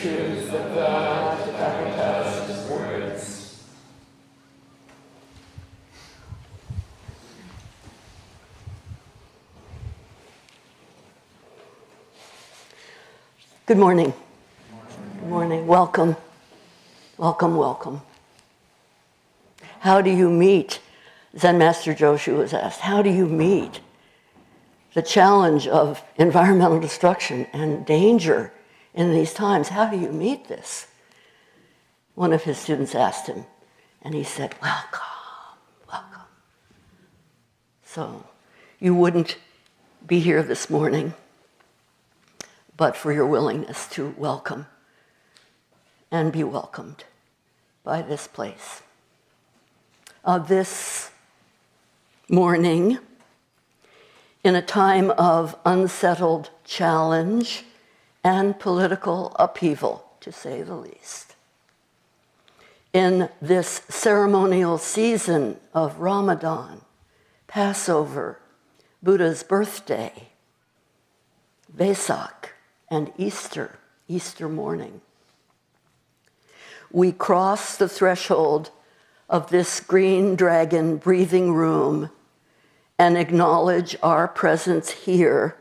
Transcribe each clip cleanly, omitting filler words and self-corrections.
truth of God to manifest words. Good morning. Good morning. Welcome. Welcome, welcome. How do you meet, Zen Master Joshu was asked, how do you meet the challenge of environmental destruction and danger in these times? How do you meet this? One of his students asked him, and he said, welcome, welcome. So you wouldn't be here this morning but for your willingness to welcome and be welcomed by this place. This morning, in a time of unsettled challenge and political upheaval, to say the least, in this ceremonial season of Ramadan, Passover, Buddha's birthday, Vesak, and Easter morning, we cross the threshold of this green dragon breathing room and acknowledge our presence here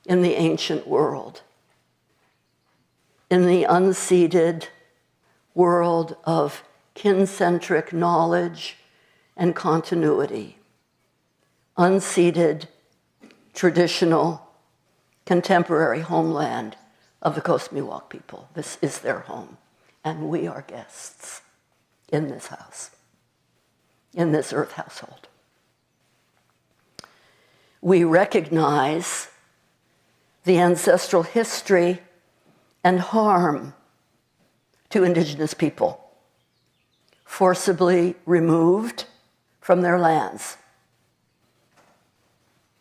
in the ancient world, in the unceded world of kin-centric knowledge and continuity, unceded, traditional, contemporary homeland of the Coast Miwok people. This is their home, and we are guests in this house, in this earth household. We recognize the ancestral history and harm to indigenous people, forcibly removed from their lands,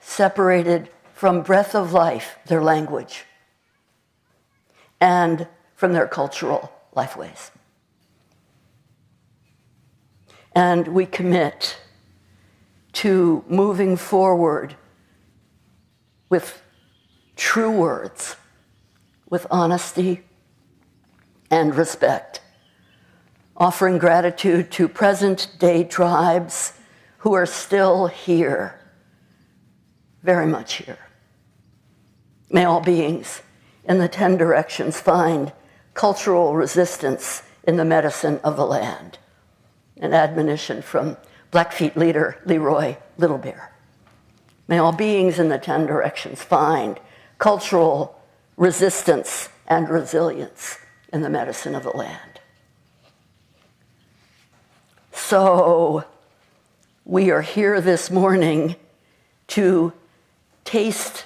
separated from breath of life, their language, and from their cultural lifeways. And we commit to moving forward with true words, with honesty and respect, offering gratitude to present-day tribes who are still here, very much here. May all beings in the 10 directions find cultural resistance in the medicine of the land. An admonition from Blackfeet leader Leroy Little Bear. May all beings in the 10 directions find cultural resistance and resilience in the medicine of the land. So we are here this morning to taste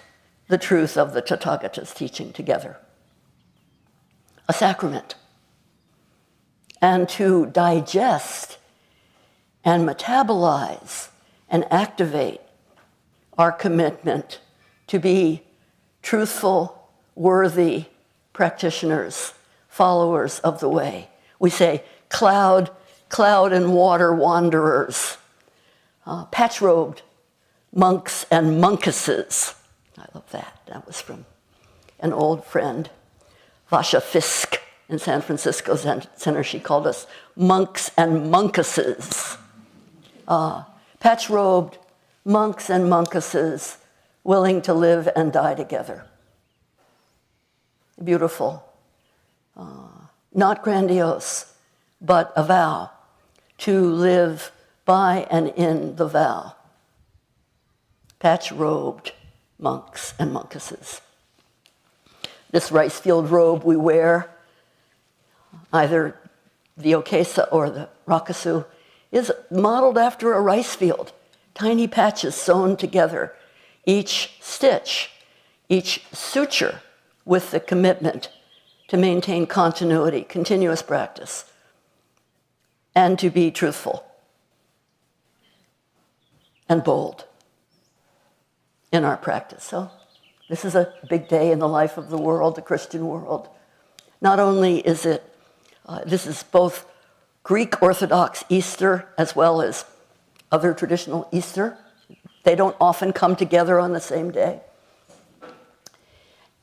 the truth of the Tathagata's teaching together, a sacrament, and to digest and metabolize and activate our commitment to be truthful, worthy practitioners, followers of the way. We say cloud and water wanderers, patch-robed monks and monkesses. I love that. That was from an old friend, Vasha Fisk in San Francisco Center. She called us monks and monkesses. Patch-robed monks and monkesses willing to live and die together. Beautiful. Not grandiose, but a vow to live by and in the vow. Patch-robed monks and monkesses. This rice field robe we wear, either the okesa or the rakasu, is modeled after a rice field. Tiny patches sewn together, each stitch, each suture with the commitment to maintain continuity, continuous practice, and to be truthful and bold in our practice. So this is a big day in the life of the world, the Christian world. Not only is it, this is both Greek Orthodox Easter as well as other traditional Easter. They don't often come together on the same day.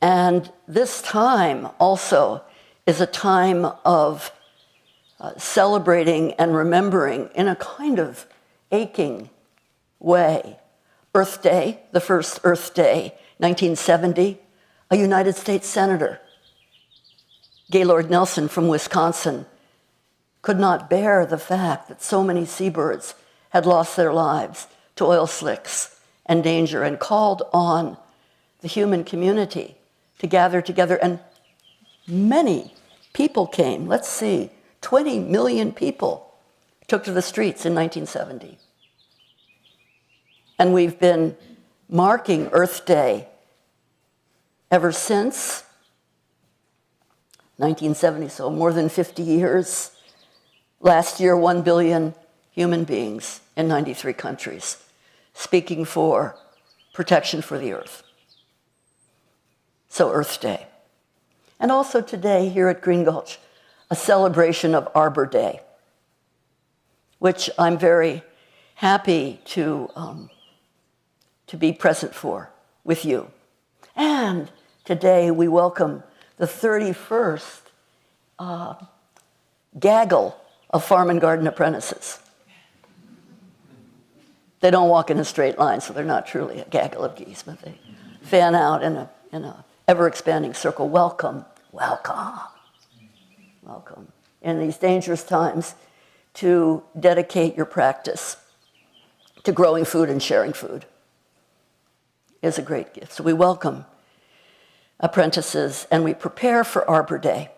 And this time also is a time of celebrating and remembering in a kind of aching way. Earth Day, the first Earth Day, 1970, a United States Senator, Gaylord Nelson from Wisconsin, could not bear the fact that so many seabirds had lost their lives to oil slicks and danger, and called on the human community to gather together. And many people came. Let's see, 20 million people took to the streets in 1970. And we've been marking Earth Day ever since 1970, so more than 50 years. Last year, 1 billion human beings in 93 countries speaking for protection for the earth. So Earth Day. And also today here at Green Gulch, a celebration of Arbor Day, which I'm very happy to be present for with you. And today we welcome the 31st gaggle of farm and garden apprentices. They don't walk in a straight line, so they're not truly a gaggle of geese, but they fan out in a ever-expanding circle. Welcome, welcome, welcome. In these dangerous times, to dedicate your practice to growing food and sharing food is a great gift. So we welcome apprentices and we prepare for Arbor Day.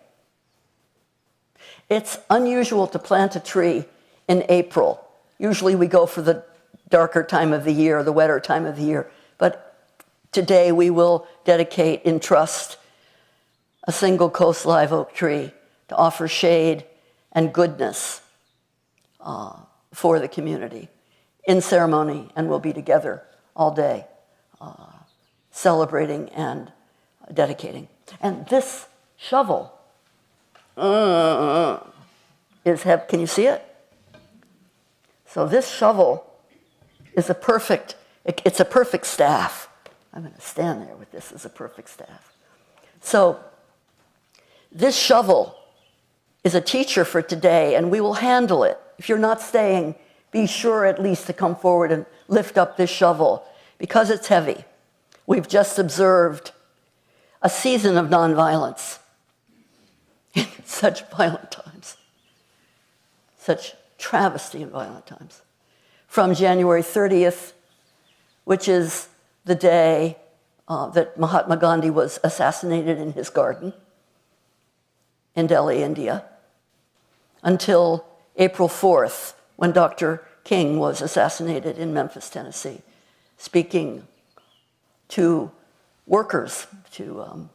It's unusual to plant a tree in April. Usually we go for the darker time of the year, the wetter time of the year. But today we will dedicate in trust a single coast live oak tree to offer shade and goodness for the community in ceremony, and we'll be together all day celebrating and dedicating. And this shovel can you see it? So this shovel is it's a perfect staff. I'm going to stand there with this as a perfect staff. So this shovel is a teacher for today, and we will handle it. If you're not staying, be sure at least to come forward and lift up this shovel because it's heavy. We've just observed a season of nonviolence in such violent times, such travesty in violent times. From January 30th, which is the day that Mahatma Gandhi was assassinated in his garden in Delhi, India, until April 4th, when Dr. King was assassinated in Memphis, Tennessee, speaking to workers, to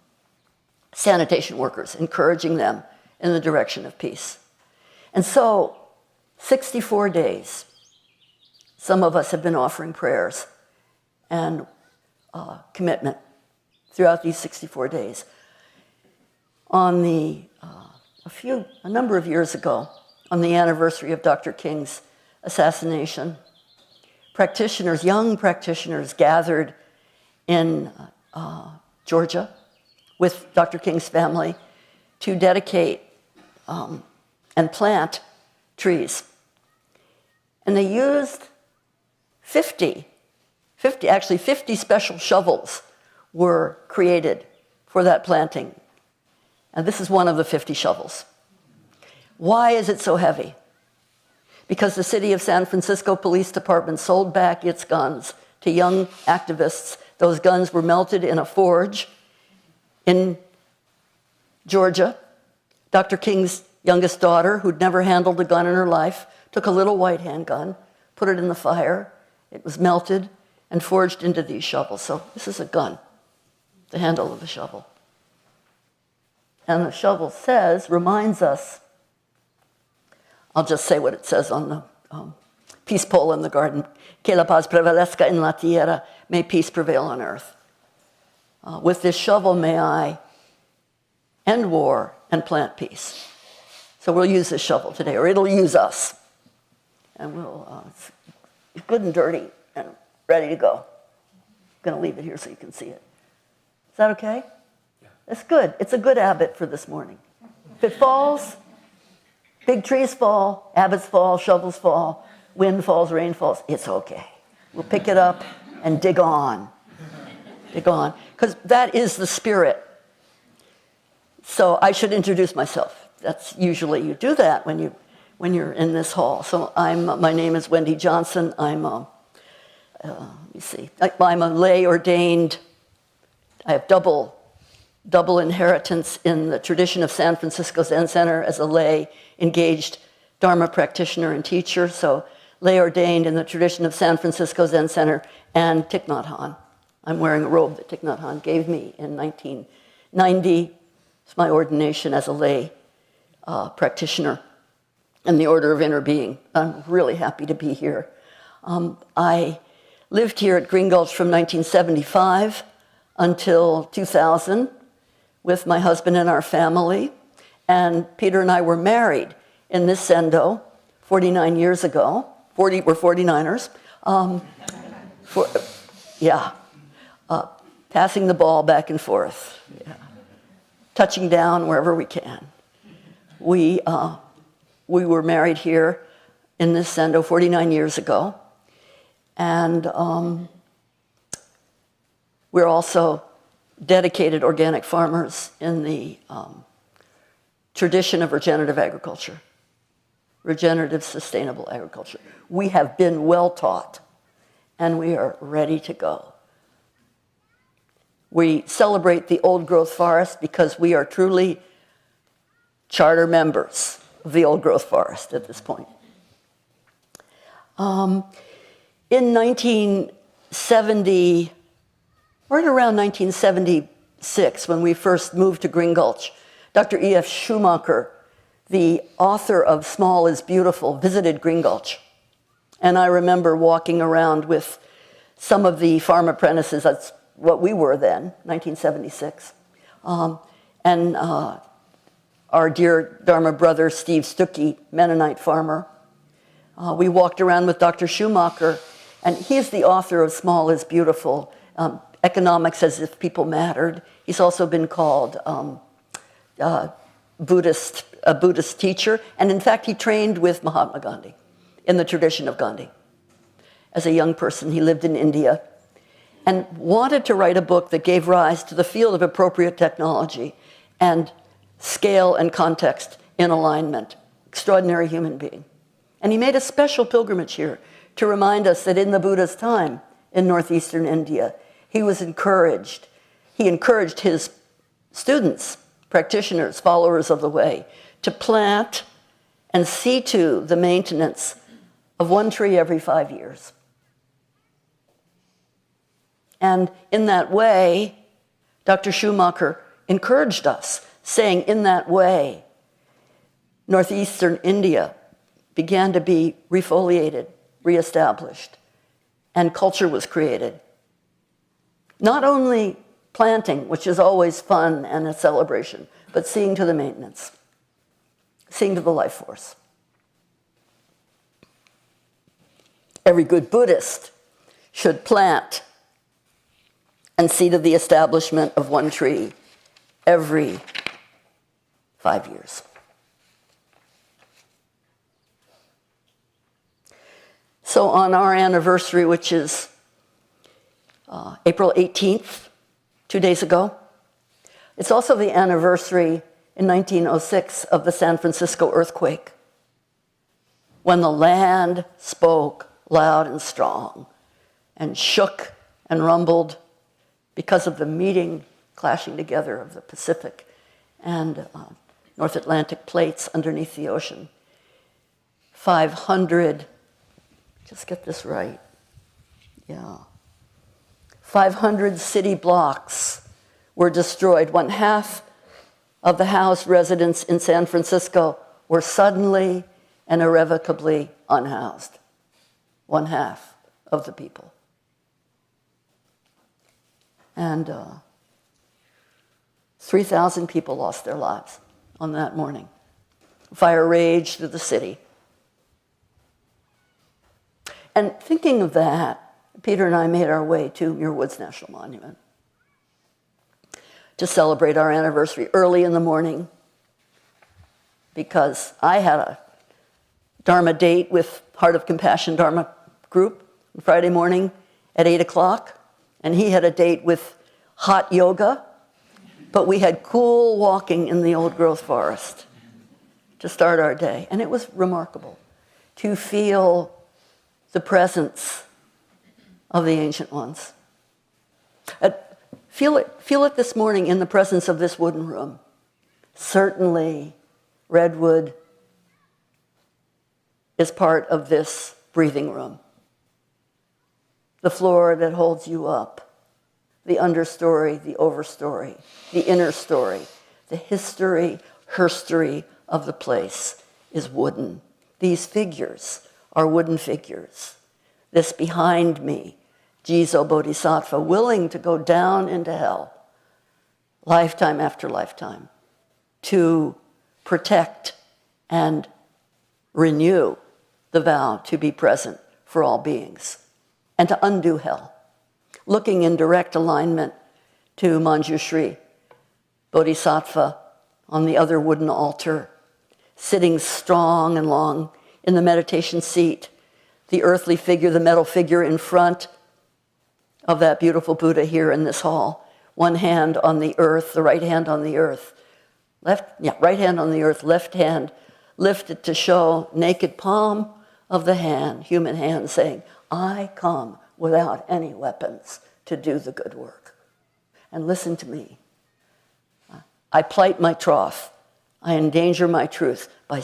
sanitation workers, encouraging them in the direction of peace. And so, 64 days, some of us have been offering prayers and commitment throughout these 64 days. On a number of years ago, on the anniversary of Dr. King's assassination, young practitioners gathered in Georgia with Dr. King's family to dedicate and plant trees. And they used 50 special shovels were created for that planting. And this is one of the 50 shovels. Why is it so heavy? Because the city of San Francisco Police Department sold back its guns to young activists. Those guns were melted in a forge in Georgia. Dr. King's youngest daughter, who'd never handled a gun in her life, took a little white handgun, put it in the fire. It was melted and forged into these shovels. So this is a gun, the handle of the shovel. And the shovel reminds us, I'll just say what it says on the peace pole in the garden, que la paz prevalezca en la tierra, may peace prevail on earth. With this shovel, may I end war and plant peace. So we'll use this shovel today, or it'll use us. And it's good and dirty and ready to go. I'm going to leave it here so you can see it. Is that okay? Yeah. It's good. It's a good habit for this morning. If it falls, big trees fall, abbots fall, shovels fall, wind falls, rain falls, it's okay. We'll pick it up and dig on. Dig on. Because that is the spirit. So I should introduce myself. That's usually, you do that when you're in this hall. So my name is Wendy Johnson. I'm a lay ordained. I have double inheritance in the tradition of San Francisco Zen Center as a lay engaged Dharma practitioner and teacher. So lay ordained in the tradition of San Francisco Zen Center and Thich Nhat Hanh. I'm wearing a robe that Thich Nhat Hanh gave me in 1990. It's my ordination as a lay practitioner in the Order of Inner Being. I'm really happy to be here. I lived here at Green Gulch from 1975 until 2000 with my husband and our family. And Peter and I were married in this sendo 49 years ago. We're 49ers. Passing the ball back and forth. Yeah. Touching down wherever we can. We were married here in this sendo 49 years ago. And we're also dedicated organic farmers in the tradition of regenerative agriculture, regenerative sustainable agriculture. We have been well taught, and we are ready to go. We celebrate the old growth forest because we are truly charter members of the old growth forest at this point. In 1970, right around 1976, when we first moved to Green Gulch, Dr. E.F. Schumacher, the author of Small is Beautiful, visited Green Gulch. And I remember walking around with some of the farm apprentices. That's what we were then, 1976. And our dear Dharma brother, Steve Stuckey, Mennonite farmer. We walked around with Dr. Schumacher, and he's the author of Small is Beautiful, Economics as if People Mattered. He's also been called a Buddhist teacher, and in fact, he trained with Mahatma Gandhi in the tradition of Gandhi. As a young person, he lived in India and wanted to write a book that gave rise to the field of appropriate technology and scale and context in alignment. Extraordinary human being. And he made a special pilgrimage here to remind us that in the Buddha's time in northeastern India, he encouraged his students, practitioners, followers of the way, to plant and see to the maintenance of one tree every 5 years. And in that way, Dr. Schumacher encouraged us, saying in that way, northeastern India began to be refoliated, reestablished, and culture was created. Not only planting, which is always fun and a celebration, but seeing to the maintenance, seeing to the life force. Every good Buddhist should plant and see to the establishment of one tree every 5 years. So on our anniversary, which is April 18th, 2 days ago, it's also the anniversary in 1906 of the San Francisco earthquake, when the land spoke loud and strong and shook and rumbled because of the meeting, clashing together of the Pacific and North Atlantic plates underneath the ocean. 500, just get this right, 500 city blocks were destroyed. 1/2 of the housed residents in San Francisco were suddenly and irrevocably unhoused. 1/2 of the people. And 3,000 people lost their lives on that morning. Fire raged through the city. And thinking of that, Peter and I made our way to Muir Woods National Monument to celebrate our anniversary early in the morning. because I had a Dharma date with Heart of Compassion Dharma group on Friday morning at 8 o'clock, and he had a date with hot yoga, but we had cool walking in the old growth forest to start our day. And it was remarkable to feel the presence of the ancient ones. Feel it this morning in the presence of this wooden room. Certainly, redwood is part of this breathing room. The floor that holds you up, the understory, the overstory, the inner story, the history, herstory of the place is wooden. These figures are wooden figures. This behind me, Jizo Bodhisattva, willing to go down into hell, lifetime after lifetime, to protect and renew the vow to be present for all beings and to undo hell, looking in direct alignment to Manjushri, Bodhisattva on the other wooden altar, sitting strong and long in the meditation seat, the earthly figure, the metal figure in front of that beautiful Buddha here in this hall. One hand on the earth, the right hand on the earth. Right hand on the earth, left hand lifted to show naked palm of the hand, human hand, saying, I come without any weapons to do the good work. And listen to me. I plight my troth. I endanger my truth by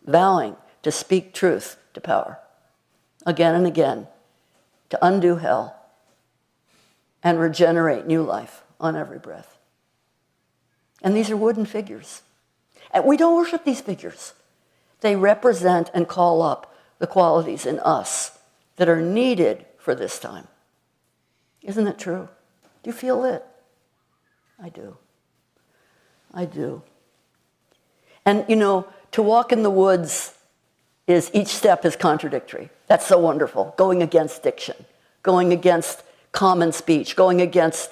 vowing to speak truth to power. Again and again, to undo hell and regenerate new life on every breath. And these are wooden figures. And we don't worship these figures. They represent and call up the qualities in us that are needed for this time. Isn't it true? Do you feel it? I do. I do. And you know, to walk in the woods is, each step is contradictory. That's so wonderful. Going against diction, going against common speech, going against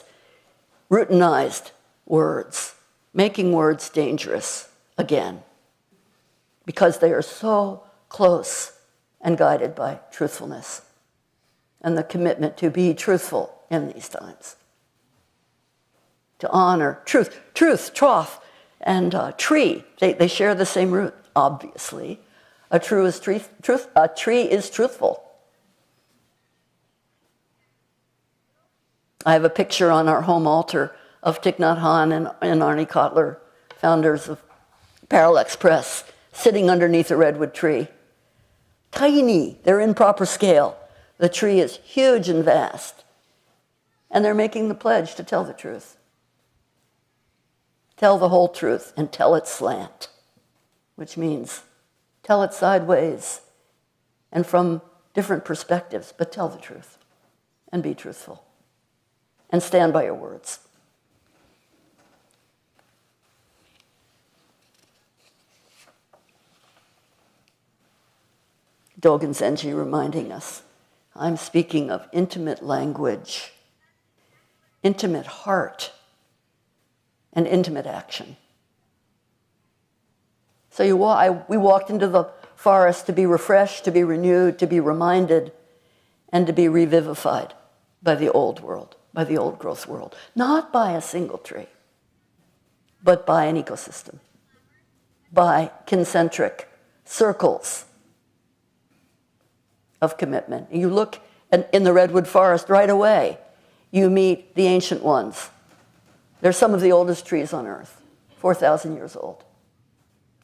routinized words, making words dangerous again, because they are so close and guided by truthfulness and the commitment to be truthful in these times. To honor truth, troth, and tree. They share the same root, obviously. A tree is truthful. I have a picture on our home altar of Thich Nhat Hanh and Arnie Kotler, founders of Parallax Press, sitting underneath a redwood tree. Tiny, they're in proper scale. The tree is huge and vast. And they're making the pledge to tell the truth. Tell the whole truth and tell it slant, which means tell it sideways and from different perspectives, but tell the truth and be truthful and stand by your words. Dogen Zenji reminding us, I'm speaking of intimate language, intimate heart, and intimate action. So we walked into the forest to be refreshed, to be renewed, to be reminded, and to be revivified by the old world, by the old growth world. Not by a single tree, but by an ecosystem, by concentric circles of commitment. You look in the redwood forest right away, you meet the ancient ones. They're some of the oldest trees on earth, 4,000 years old.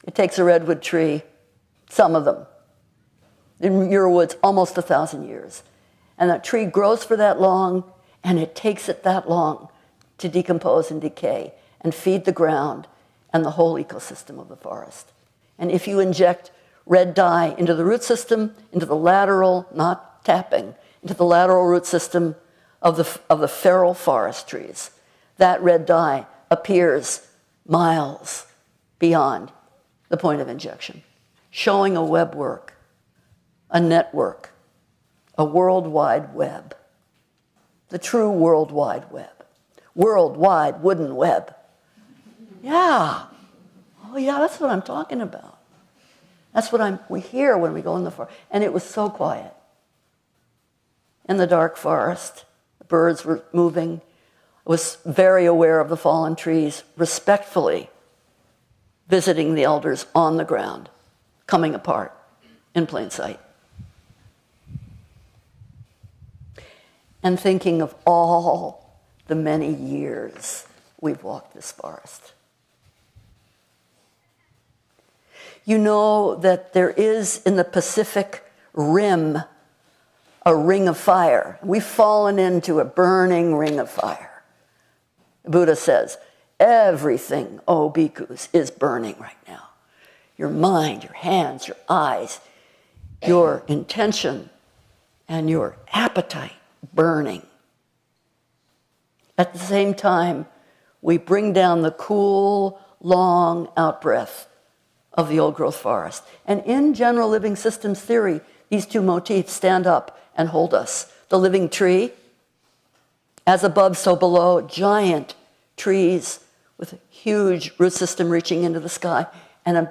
It takes a redwood tree, some of them, in your woods, almost 1,000 years. And that tree grows for that long, and it takes it that long to decompose and decay and feed the ground and the whole ecosystem of the forest. And if you inject red dye into the root system, into the lateral, not tapping, into the lateral root system of the feral forest trees, that red dye appears miles beyond the point of injection, showing a webwork, a network, a worldwide web, the true worldwide web, worldwide wooden web. Yeah. Oh yeah, that's what I'm talking about. That's what we hear when we go in the forest. And it was so quiet. In the dark forest, the birds were moving. I was very aware of the fallen trees, respectfully visiting the elders on the ground, coming apart in plain sight. And thinking of all the many years we've walked this forest. You know that there is in the Pacific Rim a ring of fire. We've fallen into a burning ring of fire. The Buddha says, everything, oh bhikkhus, is burning right now. Your mind, your hands, your eyes, your intention, and your appetite burning. At the same time, we bring down the cool, long out-breath of the old-growth forest. And in general living systems theory, these two motifs stand up and hold us. The living tree, as above, so below, giant trees with a huge root system reaching into the sky, and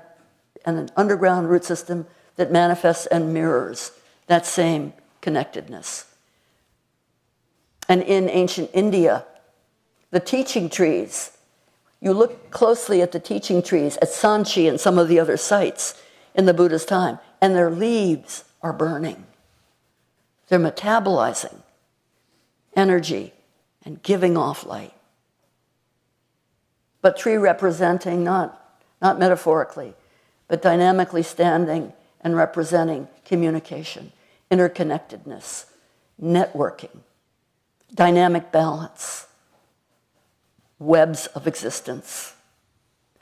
an underground root system that manifests and mirrors that same connectedness. And in ancient India, the teaching trees, you look closely at the teaching trees, at Sanchi and some of the other sites in the Buddha's time, and their leaves are burning. They're metabolizing energy and giving off light. But tree representing, not metaphorically, but dynamically standing and representing communication, interconnectedness, networking, dynamic balance, webs of existence,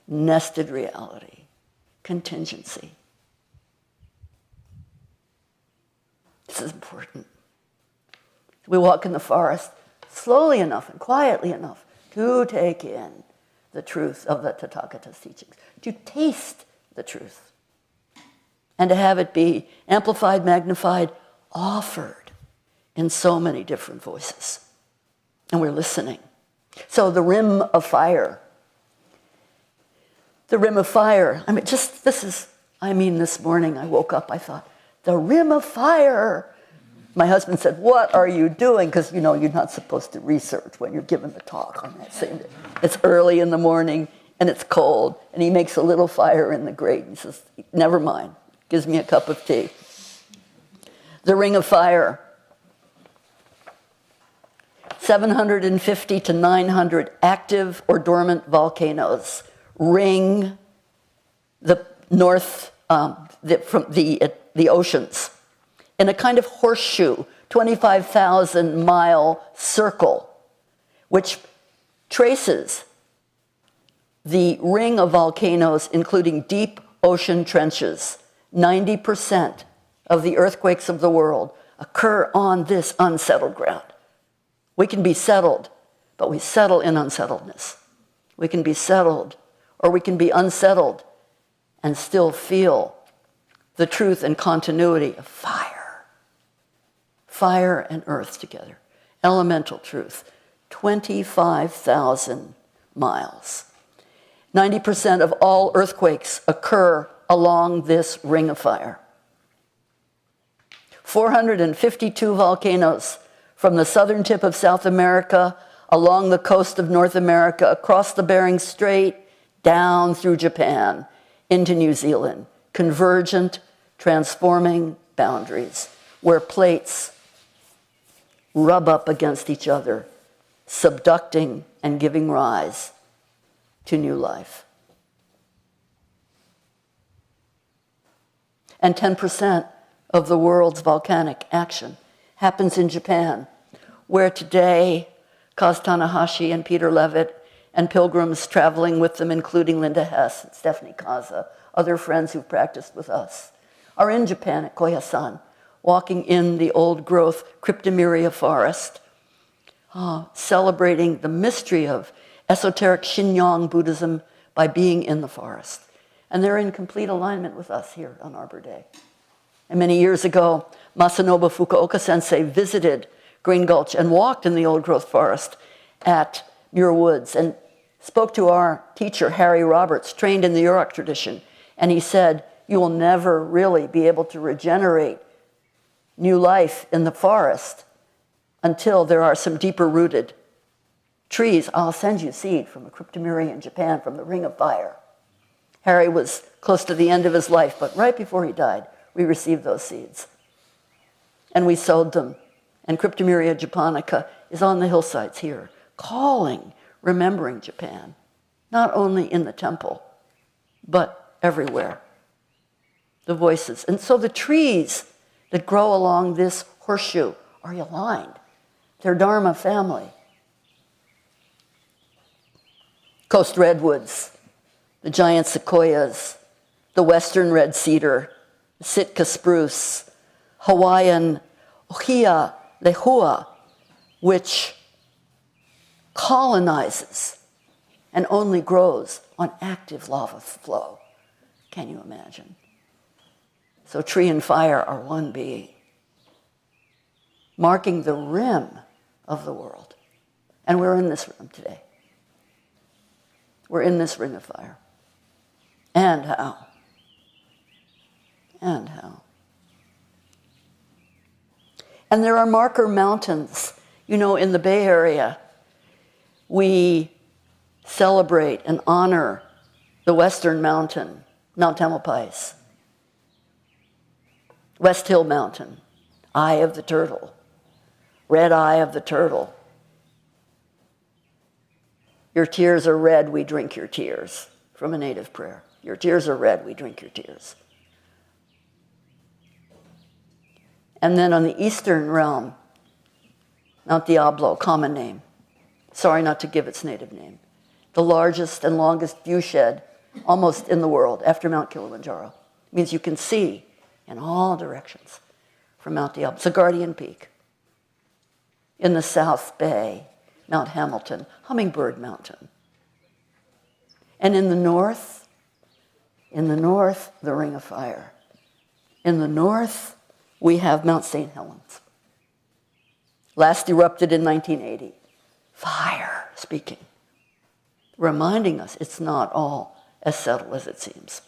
nested reality, contingency. This is important. We walk in the forest slowly enough and quietly enough to take in the truth of the Tathagata's teachings, to taste the truth, and to have it be amplified, magnified, offered in so many different voices. And we're listening. So the rim of fire. The rim of fire. This morning I woke up, I thought, the rim of fire. My husband said, what are you doing? Because, you're not supposed to research when you're giving the talk on that same day. It's early in the morning, and it's cold, and he makes a little fire in the grate. And he says, never mind. Gives me a cup of tea. The ring of fire. 750 to 900 active or dormant volcanoes ring the north, from the oceans in a kind of horseshoe, 25,000-mile circle, which traces the ring of volcanoes, including deep ocean trenches. 90% of the earthquakes of the world occur on this unsettled ground. We can be settled, but we settle in unsettledness. We can be settled, or we can be unsettled and still feel the truth and continuity of fire. Fire and earth together. Elemental truth. 25,000 miles. 90% of all earthquakes occur along this ring of fire. 452 volcanoes from the southern tip of South America, along the coast of North America, across the Bering Strait, down through Japan, into New Zealand. Convergent, transforming boundaries, where plates rub up against each other, subducting and giving rise to new life. And 10% of the world's volcanic action happens in Japan, where today Kaz Tanahashi and Peter Levitt and pilgrims traveling with them, including Linda Hess and Stephanie Kaza, other friends who've practiced with us, are in Japan at Koyasan, walking in the old-growth Cryptomeria forest, celebrating the mystery of esoteric Shinyon Buddhism by being in the forest. And they're in complete alignment with us here on Arbor Day. And many years ago, Masanobu Fukuoka Sensei visited Green Gulch and walked in the old-growth forest at Muir Woods and spoke to our teacher, Harry Roberts, trained in the Yurok tradition. And he said, you will never really be able to regenerate new life in the forest until there are some deeper rooted trees. I'll send you seed from a cryptomeria in Japan from the Ring of Fire. Harry was close to the end of his life, but right before he died, we received those seeds. And we sowed them. And Cryptomeria japonica is on the hillsides here, calling, remembering Japan, not only in the temple, but everywhere. The voices. And so the trees that grow along this horseshoe are aligned. They're Dharma family. Coast redwoods, the giant sequoias, the western red cedar, Sitka spruce, Hawaiian ohia lehua, which colonizes and only grows on active lava flow. Can you imagine? So tree and fire are one being, marking the rim of the world. And we're in this rim today. We're in this ring of fire. And how? And how? And there are marker mountains. You know, in the Bay Area, we celebrate and honor the Western Mountain, Mount Tamalpais. West Hill Mountain, Eye of the Turtle, Red Eye of the Turtle. Your tears are red, we drink your tears, from a native prayer. Your tears are red, we drink your tears. And then on the eastern realm, Mount Diablo, common name. Sorry not to give its native name. The largest and longest viewshed almost in the world after Mount Kilimanjaro. It means you can see in all directions from Mount Diablo. It's a guardian peak. In the South Bay, Mount Hamilton, Hummingbird Mountain. And in the north, the Ring of Fire. In the north, we have Mount St. Helens. Last erupted in 1980. Fire speaking, reminding us it's not all as subtle as it seems.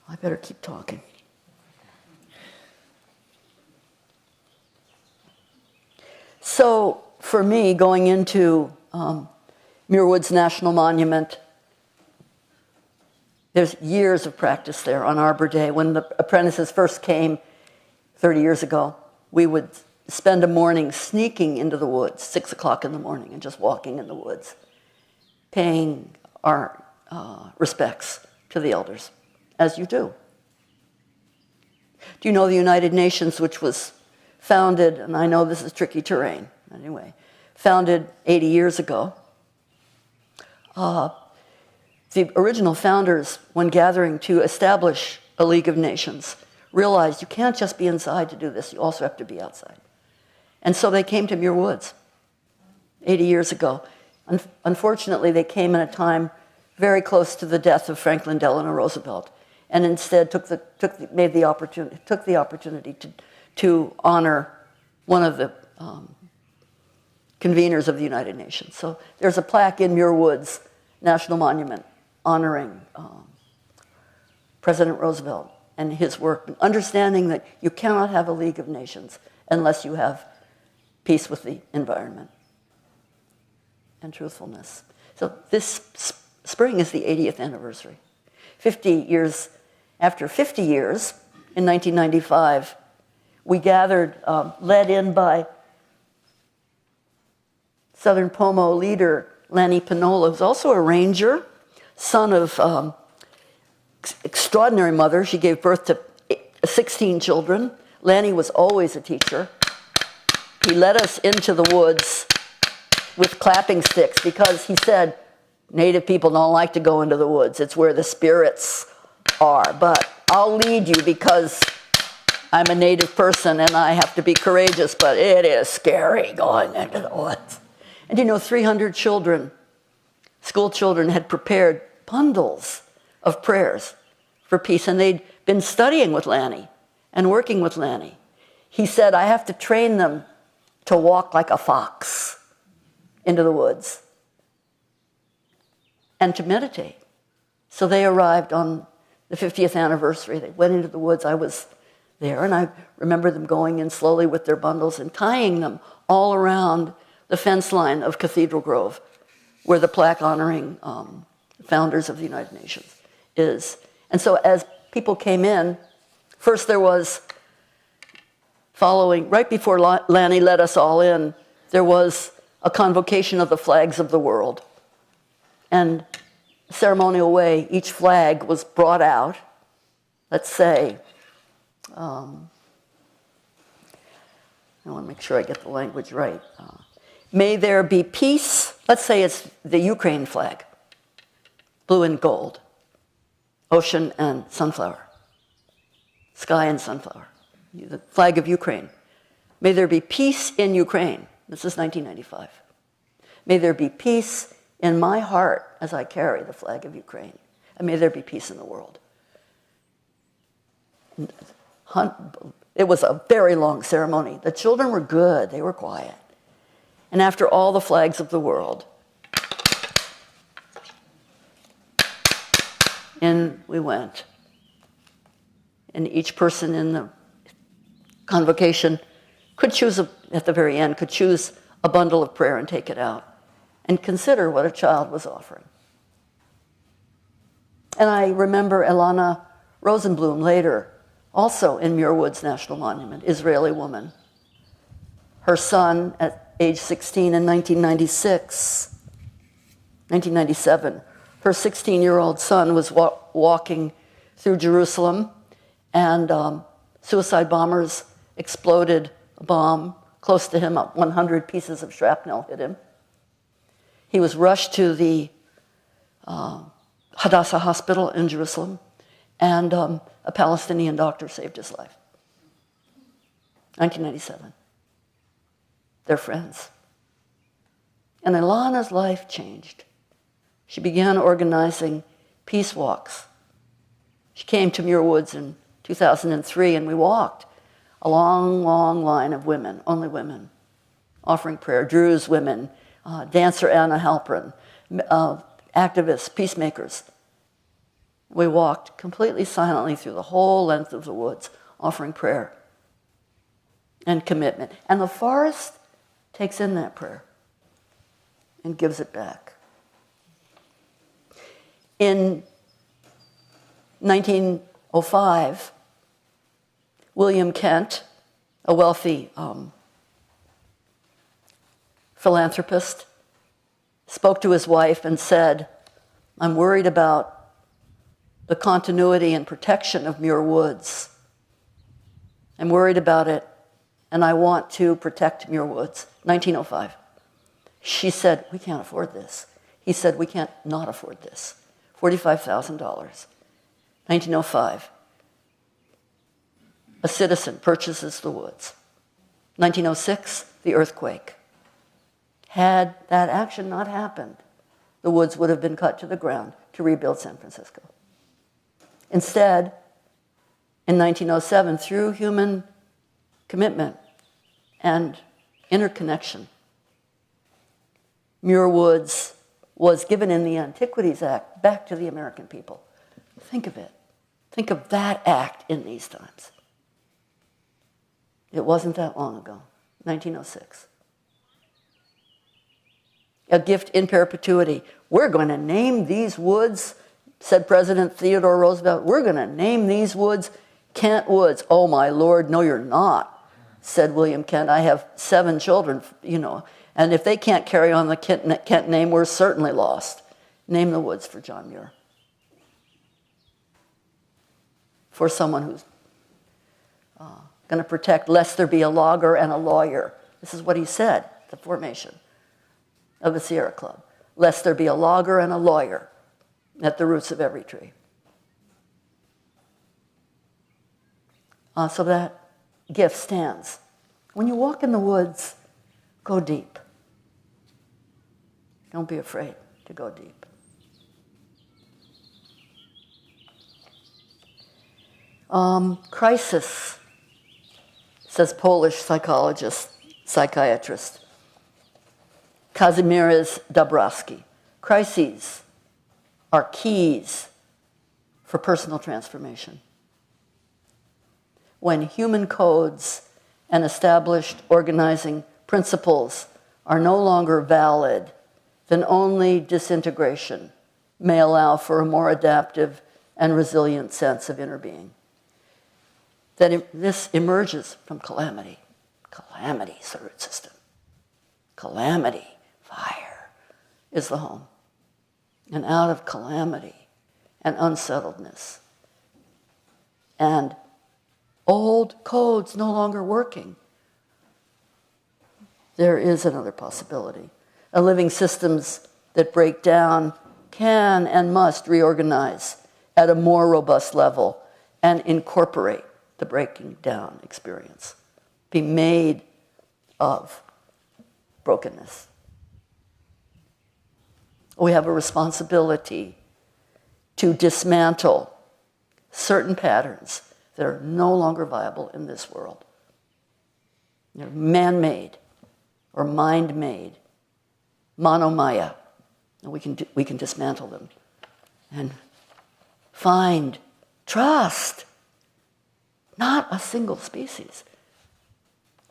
I better keep talking. So for me, going into Muir Woods National Monument, there's years of practice there on Arbor Day. When the apprentices first came 30 years ago, we would spend a morning sneaking into the woods, 6 o'clock in the morning, and just walking in the woods, paying our respects to the elders, as you do. Do you know the United Nations, which was founded, and I know this is tricky terrain, anyway, founded 80 years ago. The original founders, when gathering to establish a League of Nations, realized you can't just be inside to do this, you also have to be outside. And so they came to Muir Woods 80 years ago. Unfortunately, they came in a time very close to the death of Franklin Delano Roosevelt, and instead took the opportunity to honor one of the conveners of the United Nations. So there's a plaque in Muir Woods National Monument honoring President Roosevelt and his work, understanding that you cannot have a League of Nations unless you have peace with the environment and truthfulness. So this spring is the 80th anniversary. 50 years, after 50 years, in 1995, we gathered, led in by Southern Pomo leader Lanny Pinola, who's also a ranger, son of extraordinary mother. She gave birth to 16 children. Lanny was always a teacher. He led us into the woods with clapping sticks because he said, Native people don't like to go into the woods. It's where the spirits are. But I'll lead you because I'm a Native person and I have to be courageous, but it is scary going into the woods. And you know, 300 children, school children, had prepared bundles of prayers for peace, and they'd been studying with Lanny and working with Lanny. He said, I have to train them to walk like a fox into the woods and to meditate So they arrived on the 50th anniversary. They went into the woods. I was there, and I remember them going in slowly with their bundles and tying them all around the fence line of Cathedral Grove, where the plaque honoring founders of the United Nations is. And so as people came in, first there was, following, right before Lanny let us all in, there was a convocation of the flags of the world. And ceremonial way, each flag was brought out. Let's say, I want to make sure I get the language right. May there be peace. Let's say it's the Ukraine flag, blue and gold, ocean and sunflower, sky and sunflower, the flag of Ukraine. May there be peace in Ukraine. This is 1995. May there be peace in my heart as I carry the flag of Ukraine, and may there be peace in the world. It was a very long ceremony. The children were good. They were quiet. And after all the flags of the world, in we went. And each person in the convocation could choose, at the very end, could choose a bundle of prayer and take it out and consider what a child was offering. And I remember Elana Rosenblum later, also in Muir Woods National Monument, Israeli woman. Her son, at age 16 in 1997, her 16-year-old son was walking through Jerusalem, and suicide bombers exploded a bomb close to him. 100 pieces of shrapnel hit him. He was rushed to the Hadassah Hospital in Jerusalem, and a Palestinian doctor saved his life. 1997. They're friends. And Ilana's life changed. She began organizing peace walks. She came to Muir Woods in 2003, and we walked a long, long line of women, only women, offering prayer. Druze women, dancer Anna Halpern, activists, peacemakers. We walked completely silently through the whole length of the woods, offering prayer and commitment. And the forest takes in that prayer and gives it back. In 1905, William Kent, a wealthy philanthropist, spoke to his wife and said, "I'm worried about the continuity and protection of Muir Woods. I'm worried about it, and I want to protect Muir Woods." 1905. She said, "We can't afford this." He said, "We can't not afford this." $45,000. 1905. A citizen purchases the woods. 1906, the earthquake. Had that action not happened, the woods would have been cut to the ground to rebuild San Francisco. Instead, in 1907, through human commitment and interconnection, Muir Woods was given in the Antiquities Act back to the American people. Think of it. Think of that act in these times. It wasn't that long ago, 1906. A gift in perpetuity. We're going to name these woods, said President Theodore Roosevelt, we're going to name these woods Kent Woods. "Oh, my Lord, no, you're not," said William Kent. "I have 7 children, and if they can't carry on the Kent name, we're certainly lost. Name the woods for John Muir." For someone who's going to protect, lest there be a logger and a lawyer. This is what he said, the formation of the Sierra Club. Lest there be a logger and a lawyer at the roots of every tree. So that gift stands. When you walk in the woods, go deep. Don't be afraid to go deep. Crisis, says Polish psychiatrist Kazimierz Dabrowski. Crises are keys for personal transformation. When human codes and established organizing principles are no longer valid, then only disintegration may allow for a more adaptive and resilient sense of inner being. This emerges from calamity. Calamity is the root system. Calamity, fire, is the home. And out of calamity and unsettledness and old codes no longer working, there is another possibility. A living systems that break down can and must reorganize at a more robust level and incorporate the breaking down experience. Be made of brokenness. We have a responsibility to dismantle certain patterns that are no longer viable in this world. They're man-made or mind-made, monomaya, and we can dismantle them and find trust, not a single species,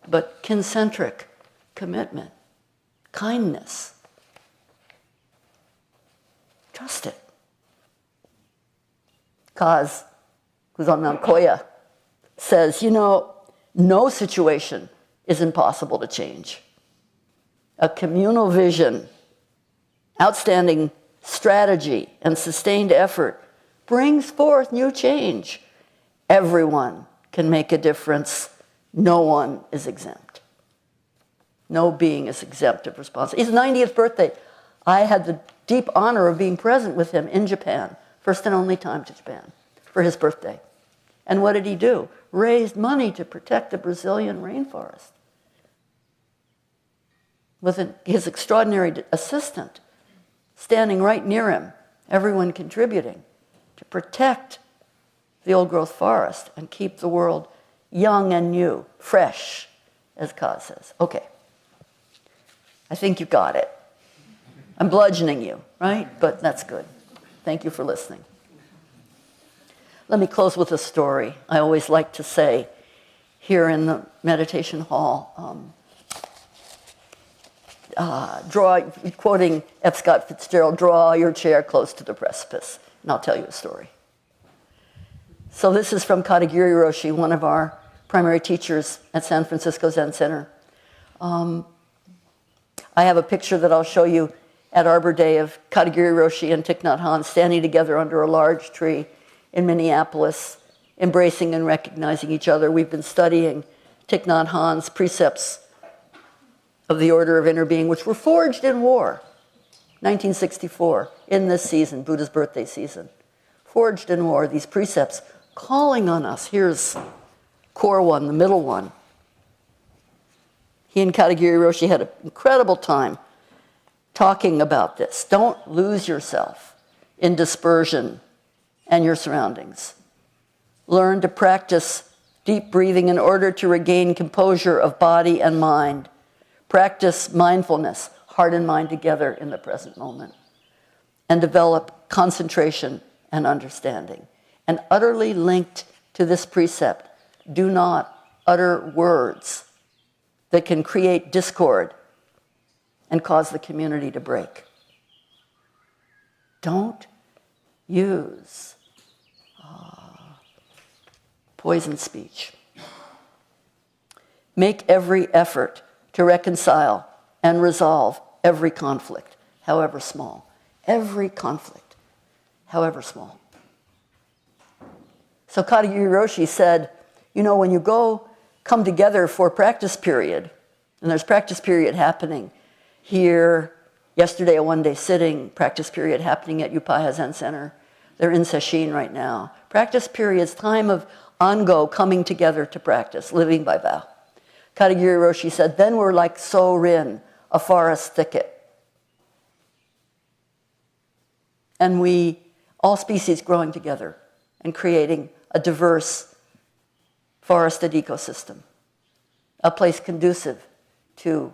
but kincentric commitment, kindness. Trust it. Kaz, who's on Mount Koya, says, no situation is impossible to change. A communal vision, outstanding strategy, and sustained effort brings forth new change. Everyone can make a difference. No one is exempt. No being is exempt of responsibility. His 90th birthday, I had the deep honor of being present with him in Japan, first and only time to Japan, for his birthday. And what did he do? Raised money to protect the Brazilian rainforest with his extraordinary assistant standing right near him, everyone contributing to protect the old-growth forest and keep the world young and new, fresh, as Kaz says. Okay, I think you got it. I'm bludgeoning you, right? But that's good. Thank you for listening. Let me close with a story. I always like to say here in the meditation hall, quoting F. Scott Fitzgerald, draw your chair close to the precipice, and I'll tell you a story. So this is from Katagiri Roshi, one of our primary teachers at San Francisco Zen Center. I have a picture that I'll show you at Arbor Day of Katagiri Roshi and Thich Nhat Hanh standing together under a large tree in Minneapolis, embracing and recognizing each other. We've been studying Thich Nhat Hanh's precepts of the order of inner being, which were forged in war, 1964, in this season, Buddha's birthday season. Forged in war, these precepts calling on us. Here's core one, the middle one. He and Katagiri Roshi had an incredible time talking about this. Don't lose yourself in dispersion and your surroundings. Learn to practice deep breathing in order to regain composure of body and mind. Practice mindfulness, heart and mind together in the present moment. And develop concentration and understanding. And utterly linked to this precept, do not utter words that can create discord and cause the community to break. Don't use poison speech. Make every effort to reconcile and resolve every conflict, however small. Every conflict, however small. So Katagiri Roshi said, when you come together for practice period, and there's practice period happening here, yesterday a one-day sitting, practice period happening at Upaya Zen Center. They're in Sesshin right now. Practice period's time of ongo coming together to practice, living by vow. Katagiri Roshi said, then we're like So-Rin, a forest thicket. And all species growing together and creating a diverse forested ecosystem, a place conducive to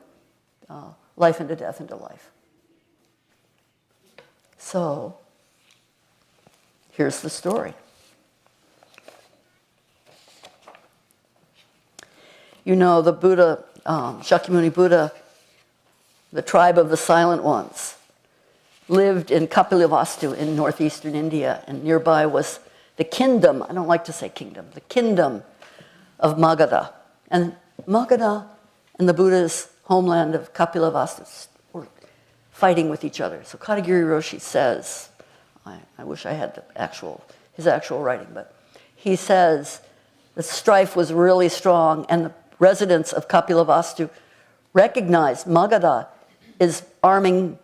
life and to death and to life. So, Here's the story. You know, the Buddha, Shakyamuni Buddha, the tribe of the Silent Ones, lived in Kapilavastu in northeastern India, and nearby was the kingdom, I don't like to say kingdom, the kingdom of Magadha. And Magadha and the Buddha's homeland of Kapilavastu were fighting with each other. So Katagiri Roshi says, I wish I had his actual writing, but he says the strife was really strong, and the residents of Kapilavastu recognized Magadha is arming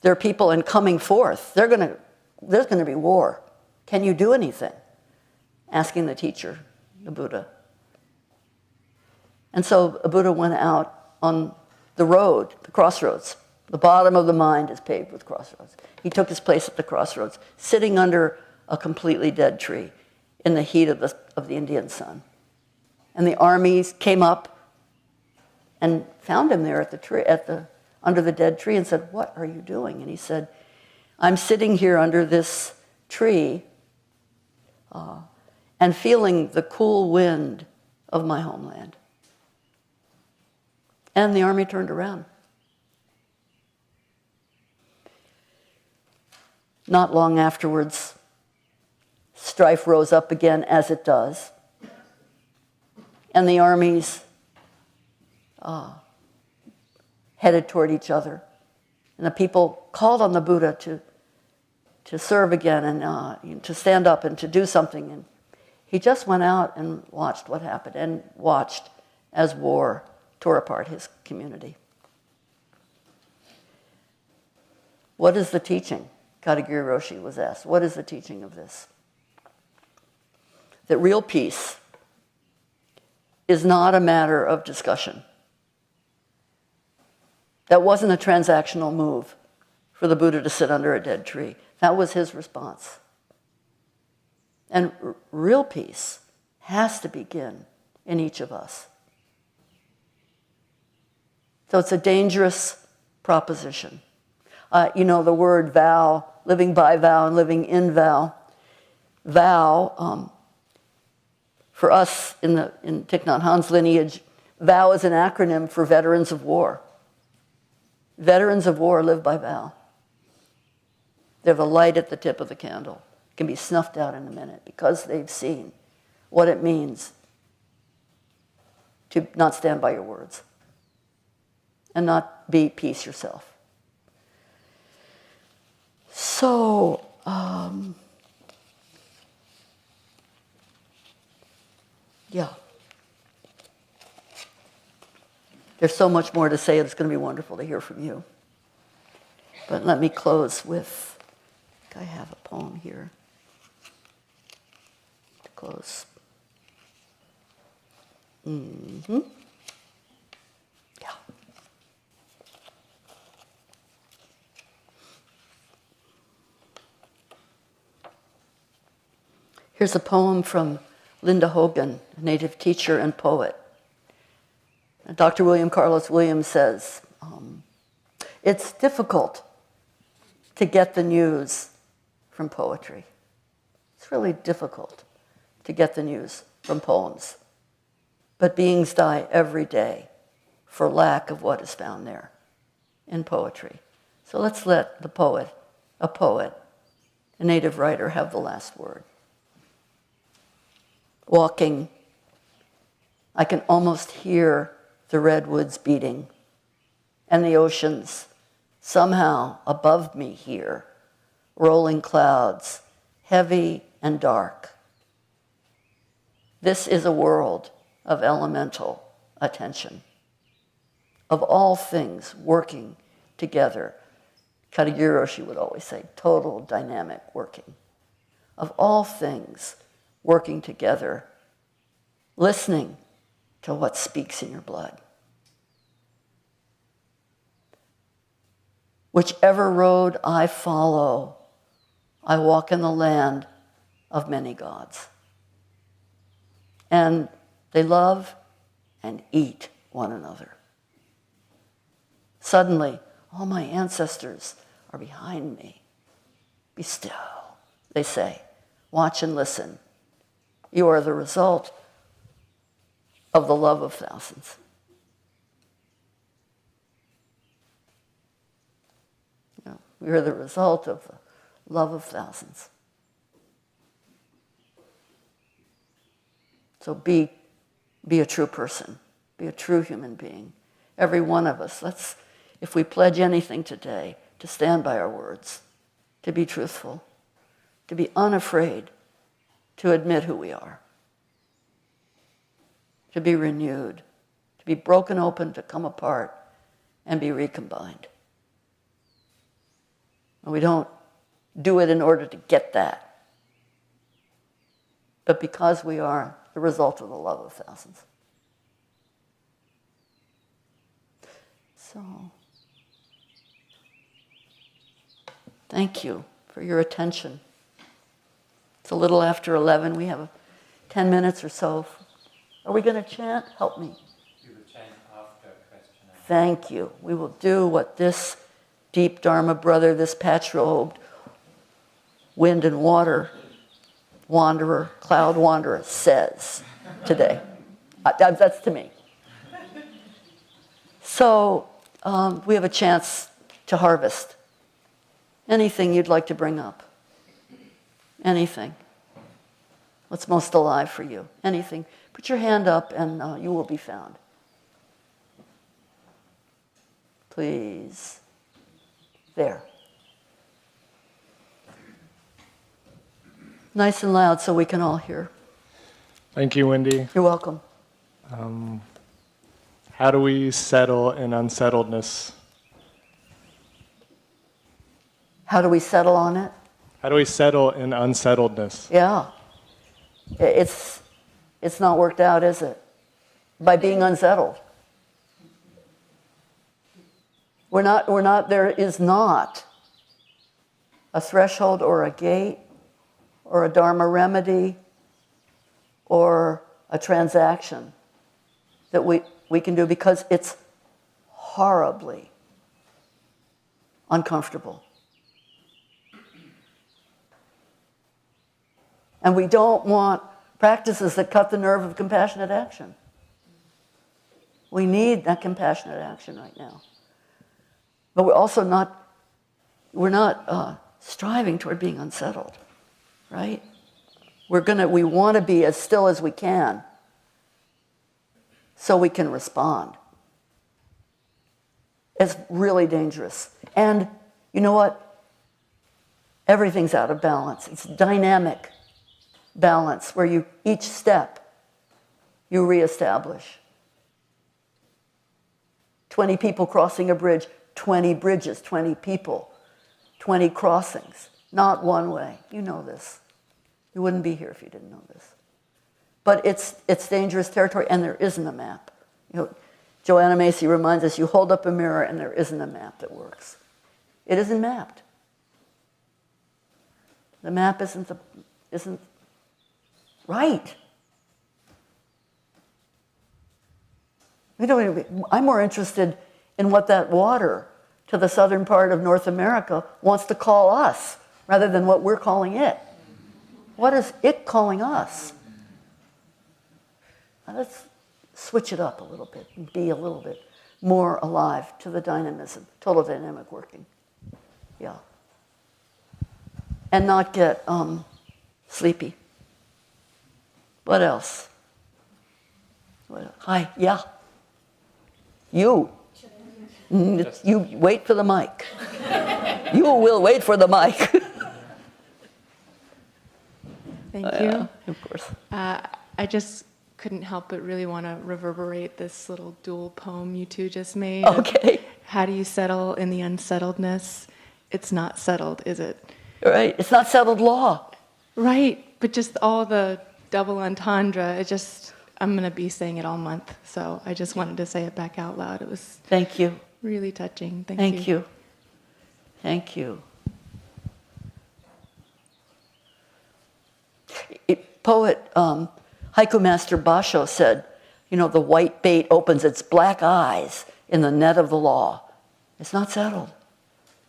their people and coming forth. There's going to be war. Can you do anything? Asking the teacher, the Buddha. And so the Buddha went out on the road, the crossroads. The bottom of the mind is paved with crossroads. He took his place at the crossroads, sitting under a completely dead tree in the heat of the Indian sun. And the armies came up and found him there at the tree, under the dead tree, and said, "What are you doing?" And he said, "I'm sitting here under this tree and feeling the cool wind of my homeland." And the army turned around. Not long afterwards, strife rose up again, as it does, and the armies headed toward each other. And the people called on the Buddha to serve again and to stand up and to do something. And he just went out and watched what happened, and watched as war tore apart his community. What is the teaching? Katagiri Roshi was asked, what is the teaching of this? That real peace is not a matter of discussion. That wasn't a transactional move for the Buddha to sit under a dead tree. That was his response. And real peace has to begin in each of us. So it's a dangerous proposition. You know, the word vow, living by vow and living in vow. Vow, for us in Thich Nhat Hanh's lineage, vow is an acronym for veterans of war. Veterans of war live by vow. They have a light at the tip of the candle. It can be snuffed out in a minute because they've seen what it means to not stand by your words and not be peace yourself. So, yeah. There's so much more to say. It's going to be wonderful to hear from you. But let me close with, I have a poem here to close. Yeah. Here's a poem from Linda Hogan, a native teacher and poet. Dr. William Carlos Williams says, it's difficult to get the news from poetry. It's really difficult to get the news from poems. But beings die every day for lack of what is found there in poetry. So let's let the poet, a native writer, have the last word. Walking, I can almost hear the redwoods beating and the oceans somehow above me here, rolling clouds, heavy and dark. This is a world of elemental attention, of all things working together. Katagiri Roshi would always say, total dynamic working. Of all things working together, listening to what speaks in your blood. Whichever road I follow, I walk in the land of many gods. And they love and eat one another. Suddenly, all my ancestors are behind me. Be still, they say. Watch and listen. You are the result of the love of thousands. We are the result of the love of thousands. So be a true person. Be a true human being. Every one of us, if we pledge anything today, to stand by our words, to be truthful, to be unafraid to admit who we are, to be renewed, to be broken open, to come apart, and be recombined. And we don't do it in order to get that, but because we are the result of the love of thousands. So, thank you for your attention. It's a little after 11. We have 10 minutes or so. Are we going to chant? Help me. You will chant after question. Thank you. We will do what this deep Dharma brother, this patch-robed wind and water wanderer, cloud wanderer says today. That's to me. So we have a chance to harvest. Anything you'd like to bring up? Anything. What's most alive for you? Anything. Put your hand up and you will be found. Please. There. Nice and loud so we can all hear. Thank you, Wendy. You're welcome. How do we settle in unsettledness? How do we settle on it? How do we settle in unsettledness? Yeah. It's not worked out, is it? By being unsettled. There is not a threshold or a gate or a Dharma remedy or a transaction that we can do because it's horribly uncomfortable. And we don't want practices that cut the nerve of compassionate action. We need that compassionate action right now. But we're also not striving toward being unsettled, right? We want to be as still as we can so we can respond. It's really dangerous. And you know what? Everything's out of balance. It's dynamic balance where each step you reestablish. 20 people crossing a bridge, 20 bridges, 20 people, 20 crossings, not one way. You know this. You wouldn't be here if you didn't know this. But it's dangerous territory, and there isn't a map. Joanna Macy reminds us, you hold up a mirror and there isn't a map that works. It isn't mapped. The map isn't right. I'm more interested in what that water to the southern part of North America wants to call us rather than what we're calling it. What is it calling us? Now let's switch it up a little bit and be a little bit more alive to the dynamism, total dynamic working. Yeah. And not get sleepy. What else? Hi, yeah. You wait for the mic. You will wait for the mic. Thank you. Of course. I just couldn't help but really want to reverberate this little dual poem you two just made. Okay. How do you settle in the unsettledness? It's not settled, is it? Right. It's not settled law. Right. But just all the double entendre, I'm going to be saying it all month. So I just wanted to say it back out loud. It was Thank you. really touching. Thank you. Thank you. Poet Haiku Master Basho said, the white bait opens its black eyes in the net of the law. It's not settled.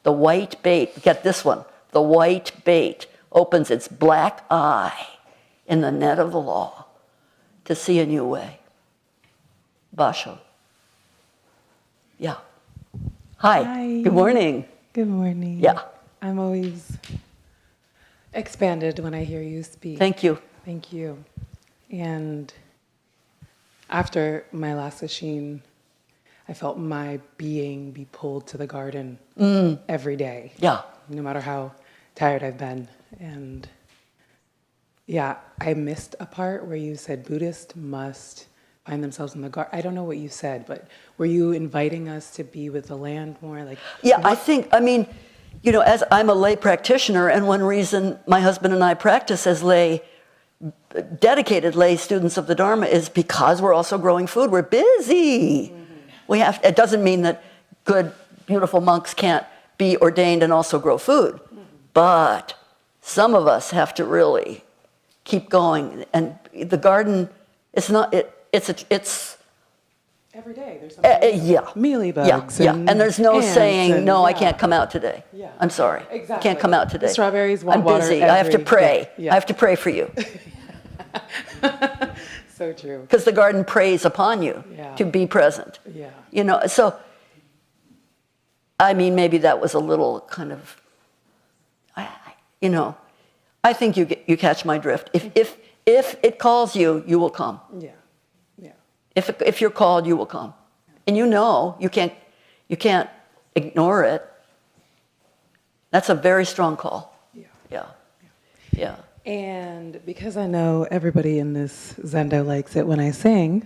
The white bait, get this one, the white bait opens its black eye in the net of the law to see a new way. Basho. Yeah. Hi. Hi. Good morning. Good morning. Yeah. I'm always expanded when I hear you speak. Thank you. Thank you. And after my last session, I felt my being be pulled to the garden every day. Yeah. No matter how tired I've been. And yeah, I missed a part where you said Buddhists must find themselves in the garden. I don't know what you said, but were you inviting us to be with the land more? Like, Yeah, I mean, as I'm a lay practitioner, and one reason my husband and I practice as dedicated lay students of the Dharma is because we're also growing food. We're busy. Mm-hmm. It doesn't mean that good, beautiful monks can't be ordained and also grow food, but some of us have to really keep going. And the garden, it's every day there's something. Yeah. Mealybugs. Yeah. And there's no ants saying, no, I yeah. can't come out today. Yeah. I'm sorry. Exactly. Can't come out today. The strawberries want I'm water busy. I have to every pray. day. Yeah. I have to pray for you. So true. Because the garden preys upon you Yeah. to be present. Yeah. So, I mean, maybe that was a little kind of, I think you catch my drift. If it calls you, you will come. Yeah. Yeah. If you're called, you will come. And you can't ignore it. That's a very strong call. Yeah. Yeah. And because I know everybody in this Zendo likes it when I sing,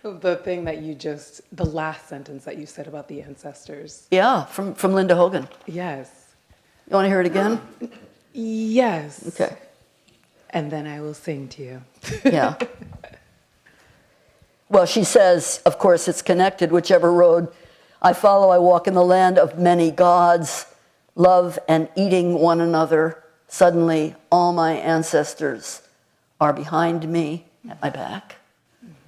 the thing that the last sentence that you said about the ancestors. Yeah, from Linda Hogan. Yes. You want to hear it again? Yes. Okay. And then I will sing to you. Yeah. Well, she says, of course, it's connected. Whichever road I follow, I walk in the land of many gods, love and eating one another. Suddenly, all my ancestors are behind me, at my back.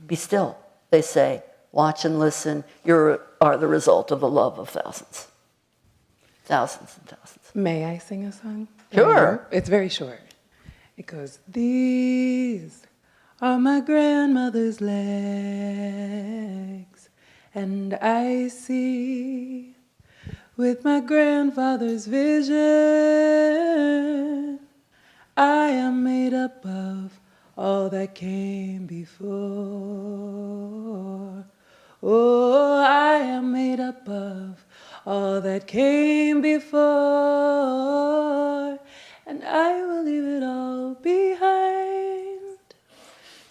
Be still, they say. Watch and listen. You are the result of the love of thousands. Thousands and thousands. May I sing a song? Sure. It's very short. It goes, these are my grandmother's legs, and I see with my grandfather's vision, I am made up of all that came before. Oh, I am made up of all that came before, and I will leave it all behind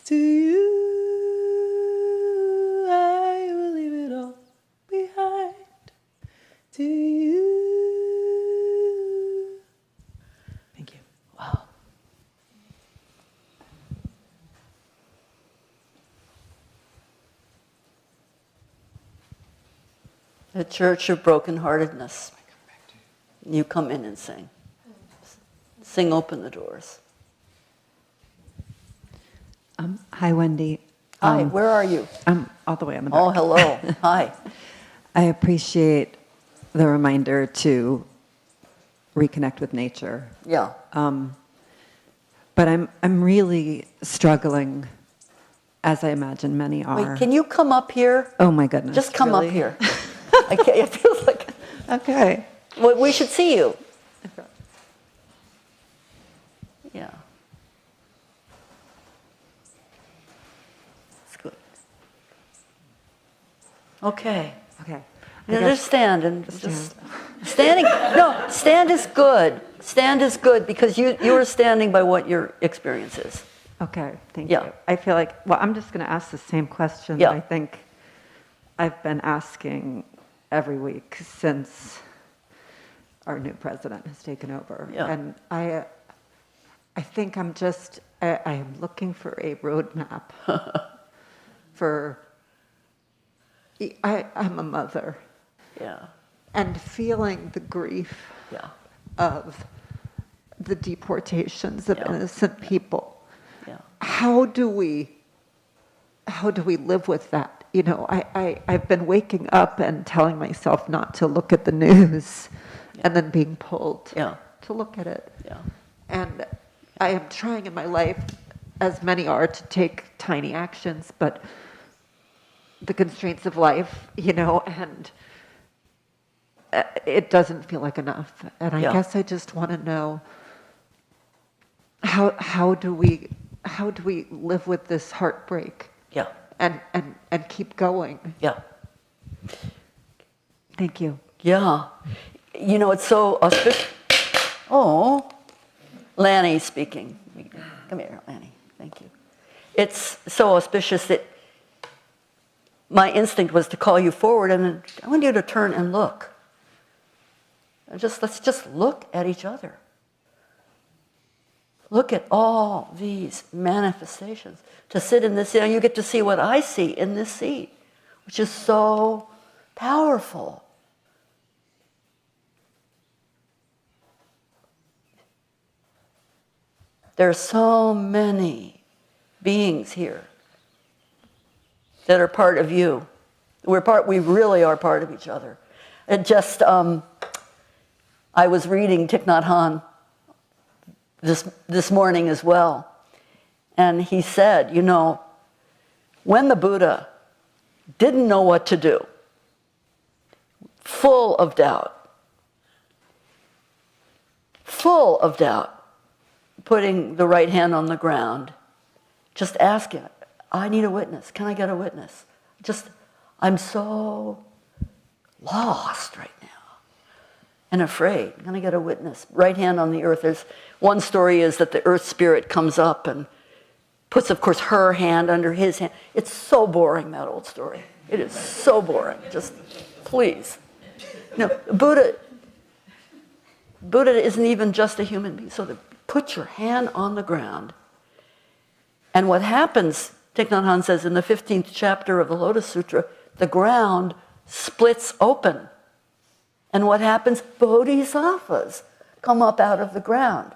to you. I will leave it all behind to you. Thank you. Wow. The church of brokenheartedness. You come in and sing. Sing open the doors. Hi, Wendy. Hi, where are you? I'm all the way on the back. Oh, hello. Hi. I appreciate the reminder to reconnect with nature. Yeah. But I'm really struggling, as I imagine many are. Wait, can you come up here? Oh my goodness! Just come really? up here. It feels like Okay. well, we should see you. Yeah. That's good. Okay. Okay. Now just stand and just standing. No, stand is good. Stand is good because you are standing by what your experience is. Okay. Thank Yeah. you. I feel like I'm just going to ask the same question Yeah. that I think I've been asking every week since our new president has taken over. Yeah. And I think I am looking for a roadmap for, I'm a mother. Yeah. And feeling the grief Yeah. of the deportations of Yeah. innocent people. Yeah. How do we live with that? You know, I've been waking up and telling myself not to look at the news and then being pulled Yeah. to look at it. Yeah. And I am trying in my life, as many are, to take tiny actions, but the constraints of life, and it doesn't feel like enough. And I guess I just want to know, how do we live with this heartbreak? Yeah. And keep going. Yeah. Thank you. Yeah. It's so auspicious. Oh, Lanny speaking. Come here, Lanny. Thank you. It's so auspicious that my instinct was to call you forward, and I want you to turn and look. Let's just look at each other. Look at all these manifestations. To sit in this seat, you get to see what I see in this seat, which is so powerful. There are so many beings here that are part of you. We really are part of each other. I was reading Thich Nhat Hanh this morning as well, and he said, when the Buddha didn't know what to do, full of doubt, putting the right hand on the ground, just asking, I need a witness. Can I get a witness? I'm so lost right now and afraid. Can I get a witness? Right hand on the earth. There's one story is that the earth spirit comes up and puts, of course, her hand under his hand. It's so boring, that old story. It is so boring. Just, please. Buddha isn't even just a human being. So put your hand on the ground. And what happens, Thich Nhat Hanh says in the 15th chapter of the Lotus Sutra, the ground splits open. And what happens? Bodhisattvas come up out of the ground.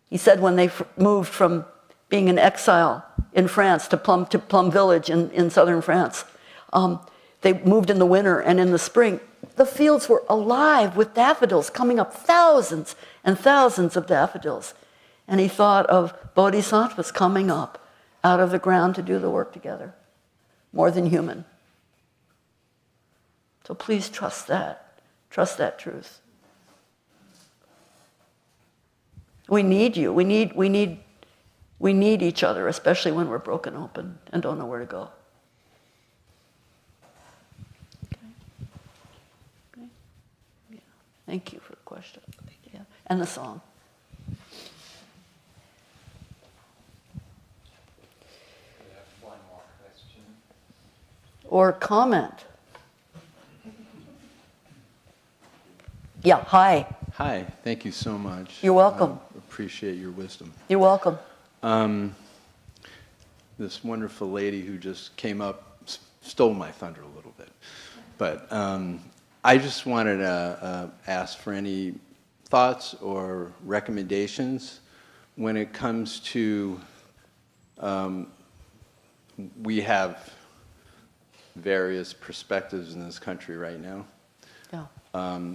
He said when they moved from being in exile in France to Plum Village in southern France, they moved in the winter, and in the spring, the fields were alive with daffodils, coming up, thousands and thousands of daffodils. And he thought of bodhisattvas coming up out of the ground to do the work together. More than human. So please trust that. Trust that truth. We need you. We need each other, especially when we're broken open and don't know where to go. Okay. Yeah. Thank you for the question. Yeah. And the song. We have one more question. Or comment. Yeah, hi. Hi, thank you so much. You're welcome. Appreciate your wisdom. You're welcome. This wonderful lady who just came up stole my thunder a little bit. But I just wanted to ask for any thoughts or recommendations when it comes to, we have various perspectives in this country right now. Yeah.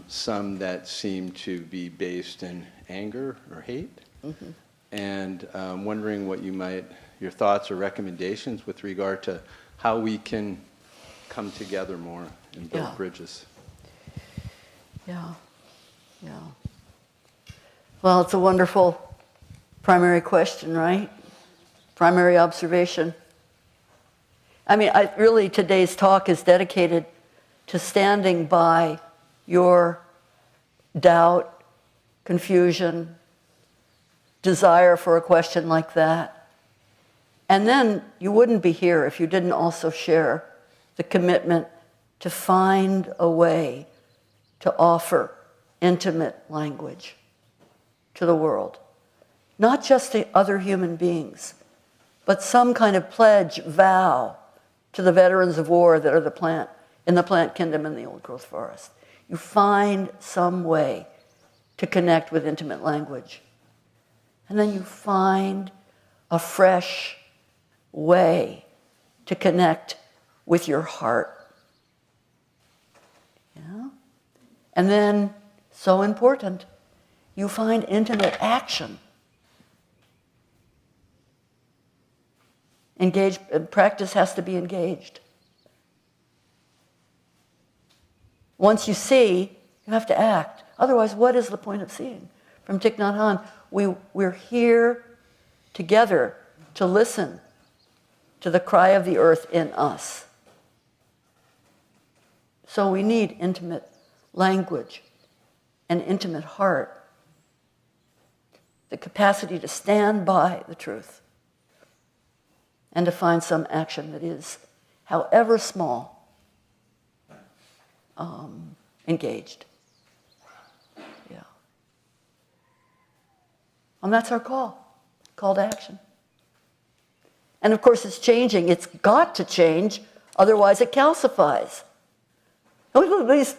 Some that seem to be based in anger or hate. Mm-hmm. And wondering what your thoughts or recommendations with regard to how we can come together more and build bridges. Yeah. Well, it's a wonderful primary question, right? Primary observation. I mean, really today's talk is dedicated to standing by your doubt, confusion, desire for a question like that. And then you wouldn't be here if you didn't also share the commitment to find a way to offer intimate language to the world. Not just to other human beings, but some kind of pledge, vow to the veterans of war that are in the plant kingdom in the old growth forest. You find some way to connect with intimate language. And then you find a fresh way to connect with your heart. Yeah? And then so important. You find intimate action. Practice has to be engaged. Once you see, you have to act. Otherwise, what is the point of seeing? From Thich Nhat Hanh, we're here together to listen to the cry of the earth in us. So we need intimate language, an intimate heart, the capacity to stand by the truth and to find some action that is, however small, engaged. Yeah. And that's our call to action. And of course it's changing. It's got to change, otherwise it calcifies. These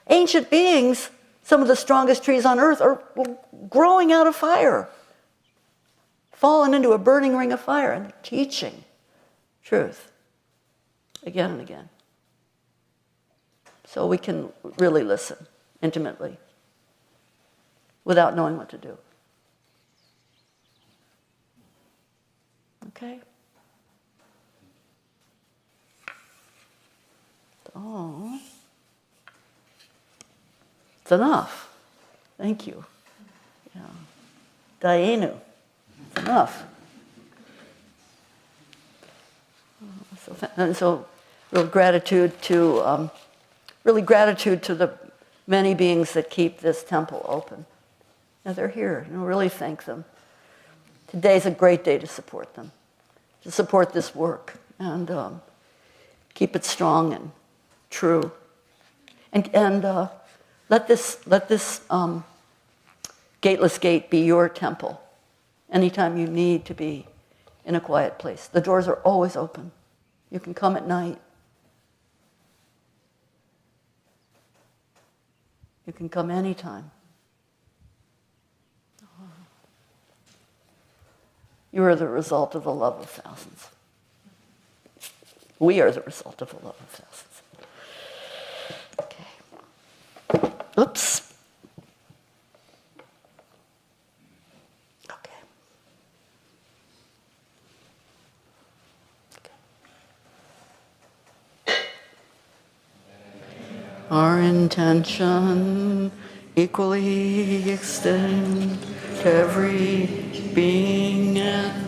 ancient beings, some of the strongest trees on earth, are growing out of fire, fallen into a burning ring of fire, and teaching truth again and again. So we can really listen intimately without knowing what to do. Okay? Oh, it's enough. Thank you. Yeah. Dayenu. It's enough. So real gratitude to the many beings that keep this temple open. And they're here. Really thank them. Today's a great day to support them, to support this work, and keep it strong and true. And let this gateless gate be your temple anytime you need to be in a quiet place. The doors are always open. You can come at night. You can come anytime. You are the result of the love of thousands. We are the result of the love of thousands. Okay. Oops. Okay. Our intention equally extends to every being and